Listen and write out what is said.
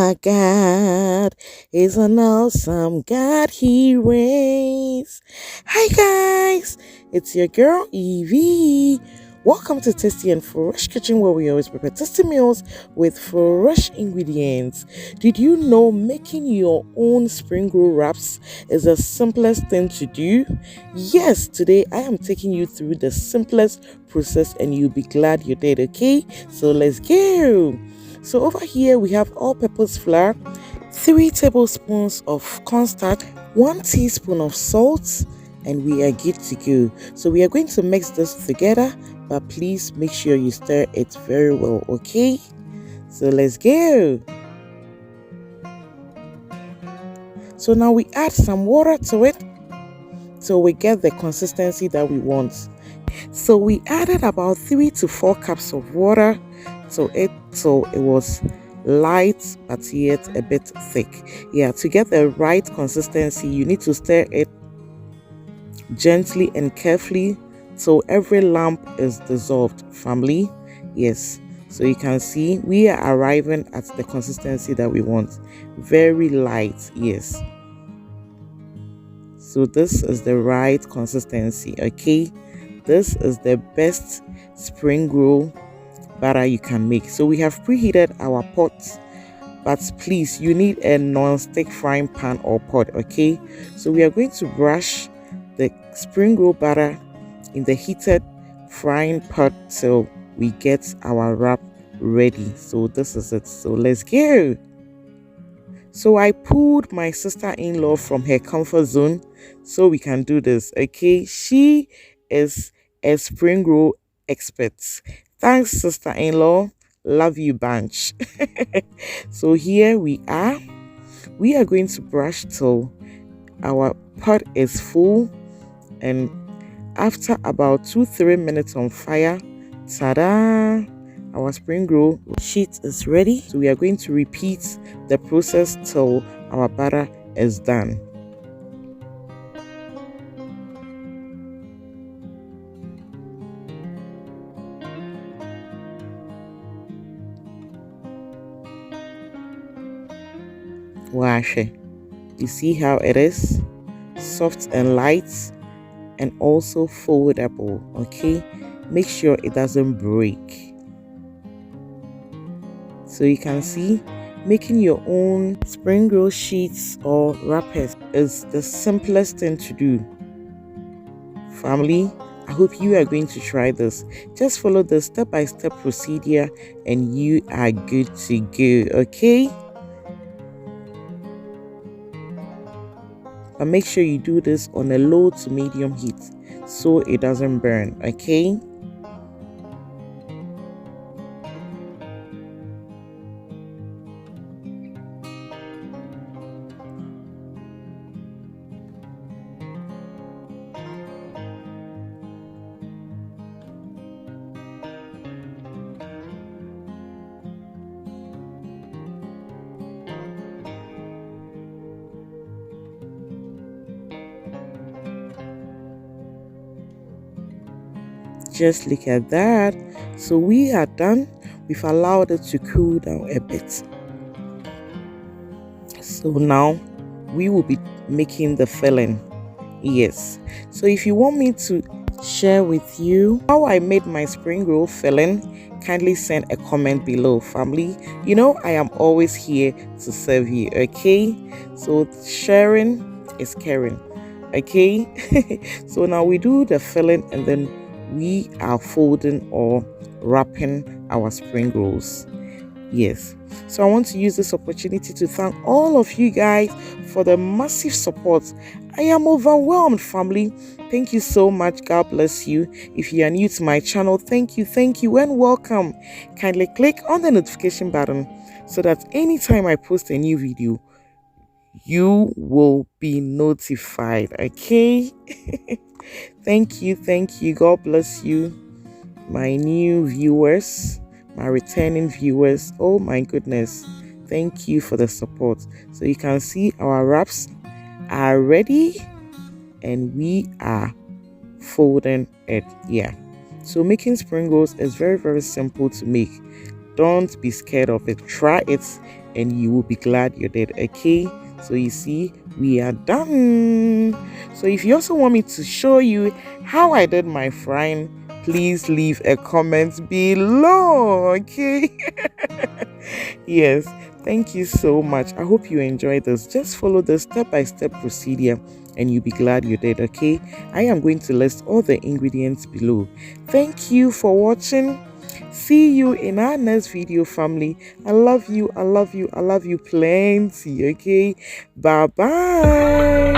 Our God is an awesome God, He reigns. Hi guys, it's your girl Eveee. Welcome to Tasty and Fresh Kitchen, where we always prepare tasty meals with fresh ingredients. Did you know making your own spring roll wraps is the simplest thing to do? Yes, today I am taking you through the simplest process and you'll be glad you did, okay? So let's go. So over here we have all-purpose flour, 3 tablespoons of cornstarch, 1 teaspoon of salt, and we are good to go. So we are going to mix this together, but please make sure you stir it very well, okay? So let's go. So now we add some water to it so we get the consistency that we want. So we added about 3 to 4 cups of water to it, so it was light but yet a bit thick. Yeah, to get the right consistency you need to stir it gently and carefully so every lump is dissolved, family. Yes, so you can see we are arriving at the consistency that we want. Very light, yes. So this is the right consistency, okay? This is the best spring roll batter you can make. So we have preheated our pot, but please, you need a non-stick frying pan or pot, okay? So we are going to brush the spring roll batter in the heated frying pot till we get our wrap ready. So this is it. So let's go. So I pulled my sister-in-law from her comfort zone so we can do this, okay? She is a spring roll expert. Thanks, sister-in-law. Love you bunch. So here we are. We are going to brush till our pot is full, and after about 2-3 minutes on fire, ta-da! Our spring roll sheet is ready. So we are going to repeat the process till our batter is done. Waakye. You see how it is? Soft and light and also foldable, okay? Make sure it doesn't break. So you can see making your own spring roll sheets or wrappers is the simplest thing to do. Family, I hope you are going to try this. Just follow the step-by-step procedure and you are good to go, okay? But make sure you do this on a low to medium heat so it doesn't burn, okay? Just look at that. So we are done. We've allowed it to cool down a bit. So now we will be making the filling. Yes. So if you want me to share with you how I made my spring roll filling, kindly send a comment below, family. You know I am always here to serve you, okay? So sharing is caring, okay? So now we do the filling and then we are folding or wrapping our spring rolls. Yes, so I want to use this opportunity to thank all of you guys for the massive support. I am overwhelmed, family. Thank you so much. God bless you. If you are new to my channel, thank you and welcome. Kindly click on the notification button so that anytime I post a new video you will be notified, okay? Thank you. God bless you, my new viewers, my returning viewers. Oh my goodness, thank you for the support. So you can see our wraps are ready and we are folding it. Yeah, so making spring rolls is very simple to make. Don't be scared of it. Try it and you will be glad you did. Okay, so you see, we are done. So if you also want me to show you how I did my frying, please leave a comment below. Okay. Yes, thank you so much. I hope you enjoyed this. Just follow the step-by-step procedure and you'll be glad you did. Okay, I am going to list all the ingredients below. Thank you for watching. See you in our next video, family. I love you, I love you, I love you plenty. Okay, bye bye.